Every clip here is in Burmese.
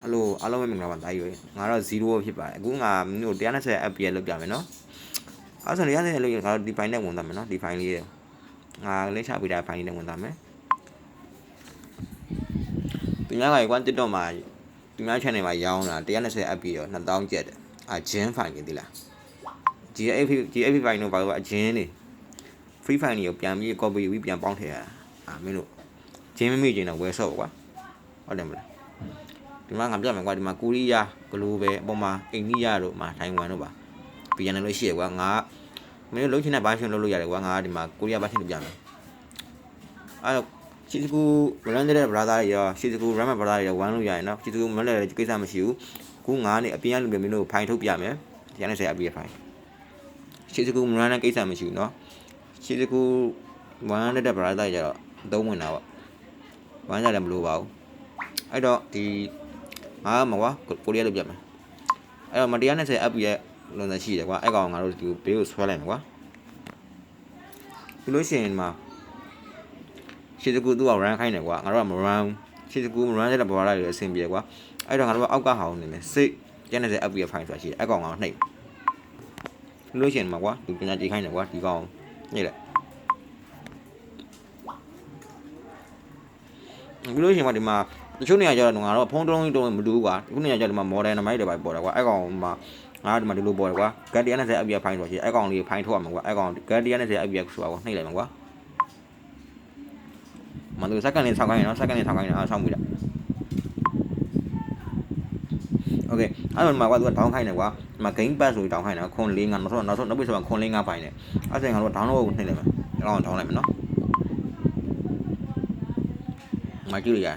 အားလုံးပဲမင်္ဂလာပါသားကြီးငါတော့0ဖြစ်ပါတယ်အခုငါမျိုး120 fps လောက်ပြမယ်နော်အဲ့ဆို120လောက်ငါဒီ file နဲ့ဝင်သွားမယ်နော်ဒီ file လေးငါလေးချပေးတဲ့ file လေးနဲ့ဝင်သွားမယ်သူများကကွာ TikTok မှာသူများ channel မှာရောင်းတာ120 fps ရော2000ကျပ်တယ်ဂျင်း file ကြီးသိလား GFP file တော့ဘာလို့အဂျင်းနေ free file ကိုပြန်ပြီး copy ပြီးပြန်ပေါင်းထည့်ရတာမင်းတို့ဂျင်းမမိကျင်တော့ဝယ်ဆော့ကွာဟုတ်တယ်မလားဒီမှာငါပြမယ်ကွာဒီမှာကိုရီးယားဂလိုဘယ်အပေါ်မှာအိန္ဒိယတို့မှာထိုင်ဝမ်တို့ပါပြန်နေလို့ရှိရကွာငါမင်းတို့လုံးချင်တဲ့ဘာရှင်လုပ်လို့ရတယ်ကွာငါဒီမှာကိုရီးယားဘာရှင်ပြမယ်အဲ့တော့ရှီဇကူရန်တဲ့ brother တွေရောရှီဇကူရမ်မ brother တွေရောဝမ်းလို့ရရင်နော်ရှီဇကူမလဲကိစ္စမရှိဘူးခုငါနေအပြင်ကလူတွေမင်းတို့ဖိုင်ထုတ်ပြမယ်120 fps ဖိုင်ရှီဇကူမရန်တဲ့ကိစ္စမရှိဘူးနော်ရှီဇကူဝမ်းတဲ့ brother တွေရောသုံးဝင်တာပေါ့ဝမ်းကြတယ်မလို့ပါဘူးအဲ့တော့ဒီငါမကွာကိုရီးယားလုပ်ပြမယ်အဲ့တော့မ120 fps ရဲ့လုံသက်ရှိတယ်ကွာအဲ့ကောင်ငါတို့ဒီဘေးကိုဆွဲလိုက်မယ်ကွာပြီးလို့ရှိရင်မှာရှီဇကူသူ့အောင် run ခိုင်းတယ်ကွာငါတို့ကမ run ရှီဇကူမ run တဲ့ဘော်လာတွေအဆင်ပြေကွာအဲ့တော့ငါတို့ကအောက်ကဟောင်းနေမယ်စိတ်120 fps ဖိုင်ဆိုတာရှိတယ်အဲ့ကောင်ကနှိပ်ပြီးလို့ရှိရင်မှာကွာဒီပညာကြည့်ခိုင်းတယ်ကွာဒီကောင်ညိလိုက်ပြီးလို့ရှိရင်မှာဒီမှာတချို့နေရာကျတော့ငါတို့ဖုန်းတုံးကြီးတုံးမတူဘူးကွာဒီခုနေရာကျတော့ဒီမှာ model နမိုက်တွေပါပေါ်တယ်ကွာအဲ့ကောင်မှာငါဒီမှာဒီလိုပေါ်တယ်ကွာ GAT 120 fps ဖိုင်ဆိုရှိအဲ့ကောင်လေးဖိုင်ထုတ်ရမှာကွာအဲ့ကောင် GAT 120 fps ဆိုတာကိုနှိပ်လိုက်မှာကွာမန်တို့စက္ကန့်လေးဆောက်ခိုင်းနော်စက္ကန့်လေးဆောက်ခိုင်းနော်ဆောက်မိတာโอเคအဲ့တော့မှာကွာသူကဒေါင်းခိုင်းတယ်ကွာဒီမှာ game pass ဆိုပြီးဒေါင်းခိုင်းတာခွန်4 5နောက်ပြီးဆိုခွန်4 5ဖိုင်တယ်အဲ့ဒါငါတို့ဒေါင်းလို့နှိပ်လိုက်မှာအဲ့ကောင်ဒေါင်းလိုက်မယ်နော်မကြည့်ရ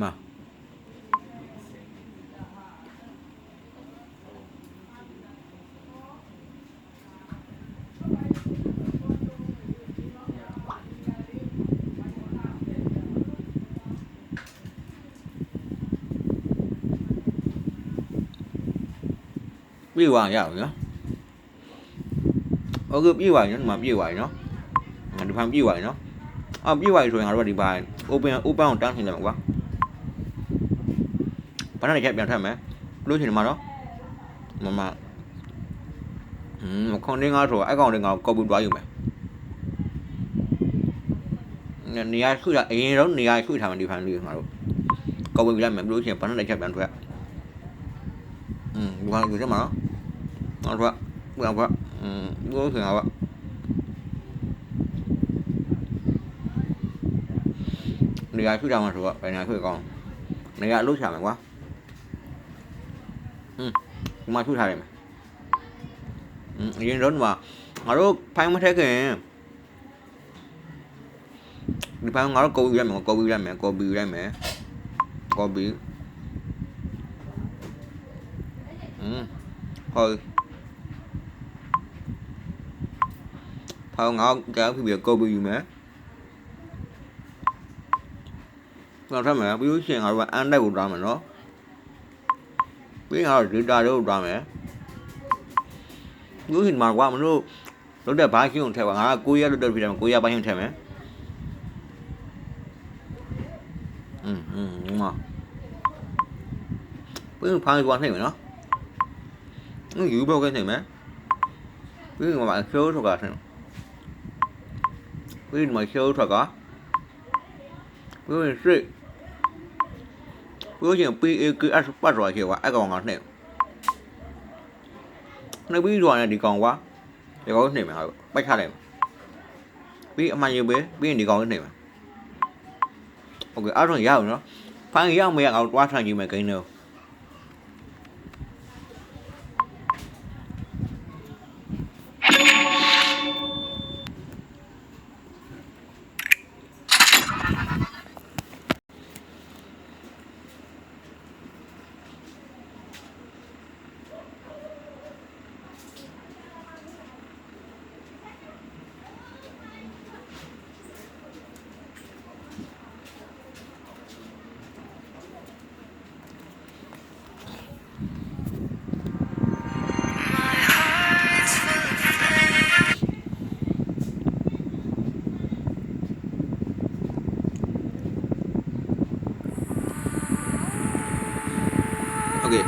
မှာပြေးသွားရအောင်နော်โอเคပြေးသွားရင်ဒီမှာပြေးသွားရင်နော်ဒီဖန်ပြေးသွားရင်နော်ပြေးသွားပြီဆိုရင်ငါတို့ကဒီဘိုင် open ကိုတန်းထည့်လိုက်မှာကွာဘာနဲ့ချက်ပြန်ထပ်မယ်လို့ချင်တယ်မှာနော်မခွန်တင်းငါဆိုအဲ့ကောင်တွေငါကော်ပီသွားယူမယ်နေရာခွေတာအရင်တော့နေရာခွေထားမယ်ဒီဖန်လေးငါတို့ကော်ပီလိုက်မယ်လို့ချင်ဘာနဲ့ချက်ပြန်ထွက်ဒီမှာယူချက်မှာနော်ဟုတ်ကဲ့ဘယ်လို့ခင်ဗျာနေရာခွေထားမှာဆိုတော့ဘယ်နေရာခွေကောင်းနေရာအလုပ်ချမယ်ကွာဒီမှာခွေထားတယ်အရင်တော့ငါတို့ဖိုင်မထက်ခင်ဒီဖိုင်ငါတို့ကော်ပီလိုက်မယ်ကော်ပီလိုက်မယ်ဟုတ်ဖောင်ငါကြောက်ပြီးကော်ပီယူမယ်တော့ထပ်မယ်ပြီးလို့ရှိရင်ငါတို့ကအန်တက်ကိုတောင်းမယ်နော်ပြီးငါတို့ data တွေကိုတောင်းမယ်လို့ရှင်မှာကွာမလို့လောက်တဲ့ဘာရှင်းကိုထည့်ပါငါကကိုရလောက်တဲ့ပြည်တယ်ကိုရပိုင်းရှင်းထည့်မယ်မပြီးဖိုင်ကွာနှိမ့်မယ်နော်ယူဘောကနှိမ့်မယ်ပြီးငါမှာshowထုတ်တာထင်ပြီးမှာshowထုတ်တာပြီးရင်စစ်ပြီးရင် PAKS ပတ်သွားခဲ့ကွာအဲ့ကောင်ကနှိမ့်ပြီးတော့လည်းဒီကောင်ကွာဒီကောင်နှိမ့်မယ်ပိုက်ခလိုက်ပြီးအမှန်ယူပဲပြီးရင်ဒီကောင်နှိမ့်မယ်โอเคအဲ့တော့ရအောင်နော်ဖိုင်ရောက်မရအောင်တွားထိုင်ကြည့်မယ်ဂိမ်းတော့ okay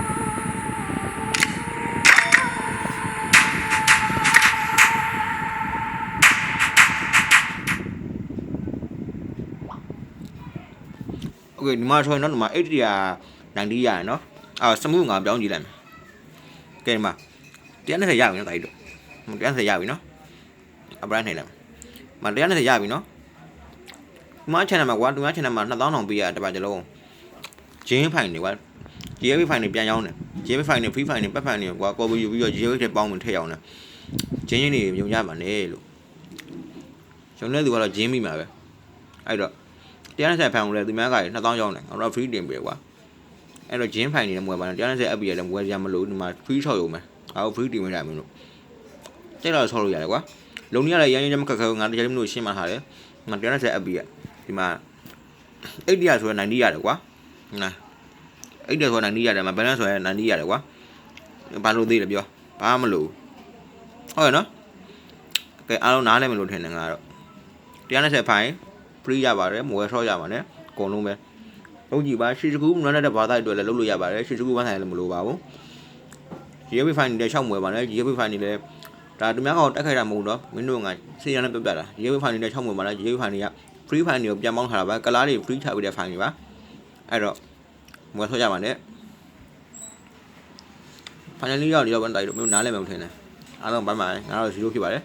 okay ဒီမှာဆိုရင်တော့ဒီမှာ8090ရရနော်စမှုငါပြောင်းကြည့်လိုက်မယ်ကဲဒီမှာ120ရပြီနော်တာကြီးတို့120ရပြီနော်အပရိုင်းနေလိုက်မှာ120ရပြီနော်ဒီမှာ channel မှာကွာဒီမှာ channel မှာ2000တောင်ပေးရတပါကြလုံးဂျင်းဖိုင်တွေကွာ GFP ဖိုင်တွေပြန်ရောင်းတယ် GFP ဖိုင်တွေ free ဖိုင်တွေပတ်ဖိုင်တွေကွာကော်ပီယူပြီးတော့ GFP ထဲပေါင်းဝင်ထည့်အောင်တယ်ဂျင်းတွေမြုံရမှာနေလို့ကျွန်တော်လည်းသူကတော့ဂျင်းမိမှာပဲအဲ့တော့120ဖိုင်ကိုလည်းသူများက2000ရောင်းတယ်ငါတို့ free တင်ပေးကွာအဲ့တော့ဂျင်းဖိုင်တွေလည်းမဝယ်ပါနဲ့120 app ရတယ်မဝယ်ကြမလို့ဒီမှာ free ချော်ရုံပဲငါတို့ free တင်ပေးလိုက်မလို့တိတ်တော့ဆော်လို့ရတယ်ကွာလုံနေရလည်းရမ်းရမ်းမခက်ခဲငါတရားမလို့ရှင်းမှထားတယ်ငါ120 app ရဒီမှာ80ဆိုရင်90ရတယ်ကွာနာ80ဆိုရင်90ရတယ်မှာ balance ဆိုရင်90ရတယ်ကွာဘာလို့သေးလဲပြောဘာမှမလို့ဟုတ်ရနော်ကဲအားလုံးနားလဲမလို့ထင်တယ်ငါတော့120ဖိုင် free ရပါတယ်မဝယ်ဆော့ရပါနဲ့အကုန်လုံးပဲလုံးကြည့်ပါရှီစကူမနတဲ့ဘာသာတွေလည်းလုပ်လို့ရပါတယ်ရှီစကူဘာသာလည်းမလိုပါဘူး GFP ဖိုင်တွေ6မွယ်ပါနဲ့ GFP ဖိုင်တွေလည်းဒါသူများကောင်တက်ခိုက်တာမဟုတ်တော့မင်းတို့ကစေရနဲ့ပြပြတာ GFP ဖိုင်တွေ6မွယ်ပါနဲ့ GFP ဖိုင်တွေက free ဖိုင်တွေကိုပြန်ပေါင်းထားတာပါကလားတွေ free ချပေးတဲ့ဖိုင်တွေပါအဲ့တော့မွယ်ဆော့ရပါနဲ့ finally ရောက်တော့ဘန်တိုင်းတို့မျိုးနားလည်းမထင်နဲ့အားလုံးဘိုင်းဘိုင်းငါတို့0ဖြစ်ပါတယ်